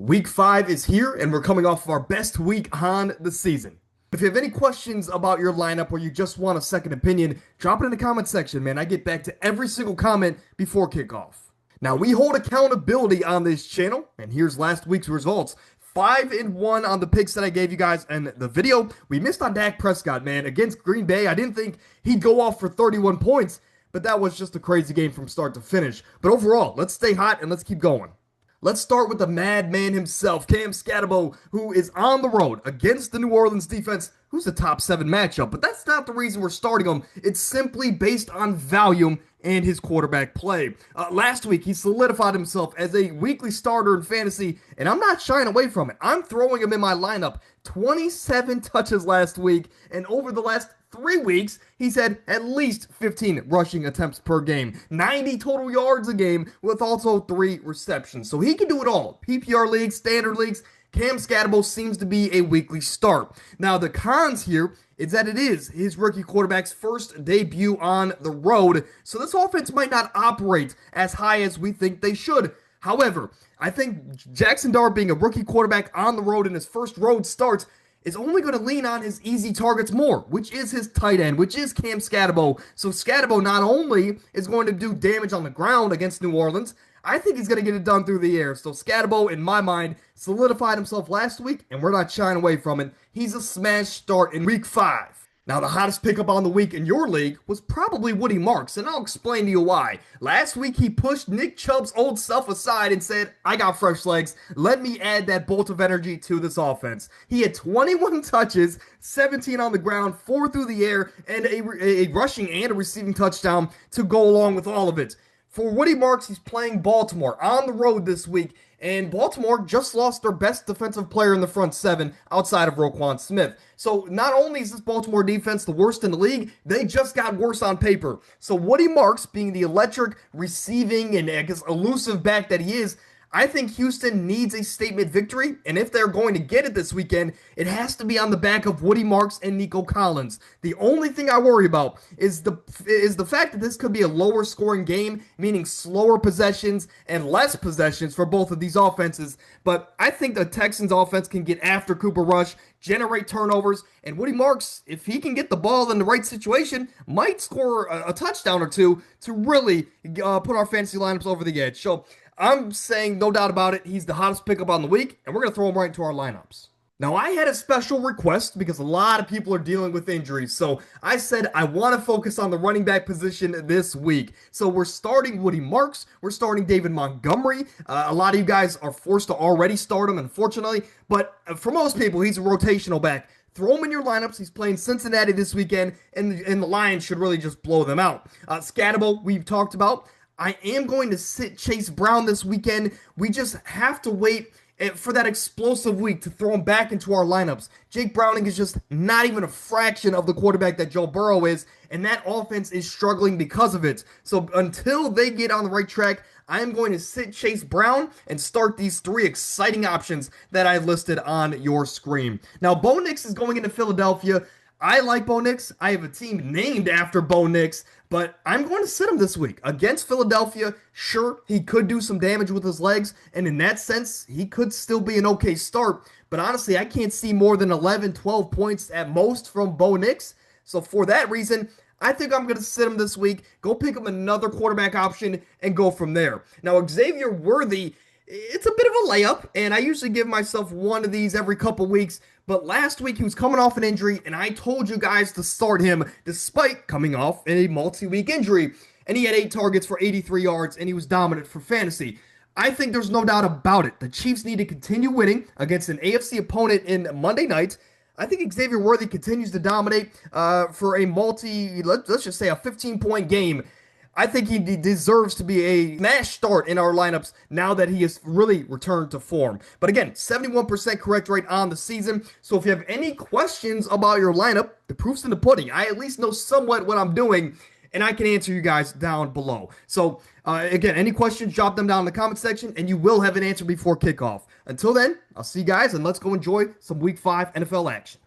Week 5 is here, and we're coming off of our best week on the season. If you have any questions about your lineup or you just want a second opinion, drop it in the comment section, man. I get back to every single comment before kickoff. Now, we hold accountability on this channel, and here's last week's results. 5-1 on the picks that I gave you guys in the video. We missed on Dak Prescott, man. Against Green Bay, I didn't think he'd go off for 31 points, but that was just a crazy game from start to finish. But overall, let's stay hot and let's keep going. Let's start with the madman himself, Cam Skattebo, who is on the road against the New Orleans defense, who's a top 7 matchup. But that's not the reason we're starting him. It's simply based on volume and his quarterback play. Last week, he solidified himself as a weekly starter in fantasy, and I'm not shying away from it. I'm throwing him in my lineup. 27 touches last week, and over the last 3 weeks, he's had at least 15 rushing attempts per game, 90 total yards a game, with also 3 receptions. So he can do it all. PPR leagues, standard leagues, Cam Skattebo seems to be a weekly start. Now, the cons here is that it is his rookie quarterback's first debut on the road, so this offense might not operate as high as we think they should. However, I think Jackson Dart being a rookie quarterback on the road in his first road start is only going to lean on his easy targets more, which is his tight end, which is Cam Skattebo. So Skattebo not only is going to do damage on the ground against New Orleans, I think he's going to get it done through the air. So Skattebo, in my mind, solidified himself last week, and we're not shying away from it. He's a smash start in week 5. Now, the hottest pickup on the week in your league was probably Woody Marks, and I'll explain to you why. Last week, he pushed Nick Chubb's old self aside and said, I got fresh legs. Let me add that bolt of energy to this offense. He had 21 touches, 17 on the ground, 4 through the air, and a rushing and a receiving touchdown to go along with all of it. For Woody Marks, he's playing Baltimore on the road this week, and Baltimore just lost their best defensive player in the front 7 outside of Roquan Smith. So not only is this Baltimore defense the worst in the league, they just got worse on paper. So Woody Marks, being the electric receiving and I guess elusive back that he is, I think Houston needs a statement victory, and if they're going to get it this weekend, it has to be on the back of Woody Marks and Nico Collins. The only thing I worry about is the fact that this could be a lower scoring game, meaning slower possessions and less possessions for both of these offenses. But I think the Texans offense can get after Cooper Rush, generate turnovers, and Woody Marks, if he can get the ball in the right situation, might score a touchdown or two to really put our fantasy lineups over the edge. So I'm saying, no doubt about it, he's the hottest pickup on the week, and we're going to throw him right into our lineups. Now, I had a special request because a lot of people are dealing with injuries, so I said I want to focus on the running back position this week. So we're starting Woody Marks, we're starting David Montgomery. A lot of you guys are forced to already start him, unfortunately, but for most people, he's a rotational back. Throw him in your lineups. He's playing Cincinnati this weekend, and the Lions should really just blow them out. Skattebo, we've talked about. I am going to sit Chase Brown this weekend. We just have to wait for that explosive week to throw him back into our lineups. Jake Browning is just not even a fraction of the quarterback that Joe Burrow is, and that offense is struggling because of it. So until they get on the right track, I am going to sit Chase Brown and start these 3 exciting options that I listed on your screen. Now, Bo Nix is going into Philadelphia. I like Bo Nix. I have a team named after Bo Nix, but I'm going to sit him this week. Against Philadelphia, sure, he could do some damage with his legs, and in that sense, he could still be an okay start. But honestly, I can't see more than 11, 12 points at most from Bo Nix. So for that reason, I think I'm going to sit him this week, go pick him another quarterback option, and go from there. Now, Xavier Worthy, it's a bit of a layup, and I usually give myself one of these every couple weeks, but last week he was coming off an injury, and I told you guys to start him despite coming off a multi-week injury, and he had 8 targets for 83 yards, and he was dominant for fantasy. I think there's no doubt about it. The Chiefs need to continue winning against an AFC opponent in Monday night. I think Xavier Worthy continues to dominate for a let's just say a 15-point game. I think he deserves to be a smash start in our lineups now that he has really returned to form. But again, 71% correct rate on the season. So if you have any questions about your lineup, the proof's in the pudding. I at least know somewhat what I'm doing, and I can answer you guys down below. So again, any questions, drop them down in the comment section, and you will have an answer before kickoff. Until then, I'll see you guys, and let's go enjoy some Week 5 NFL action.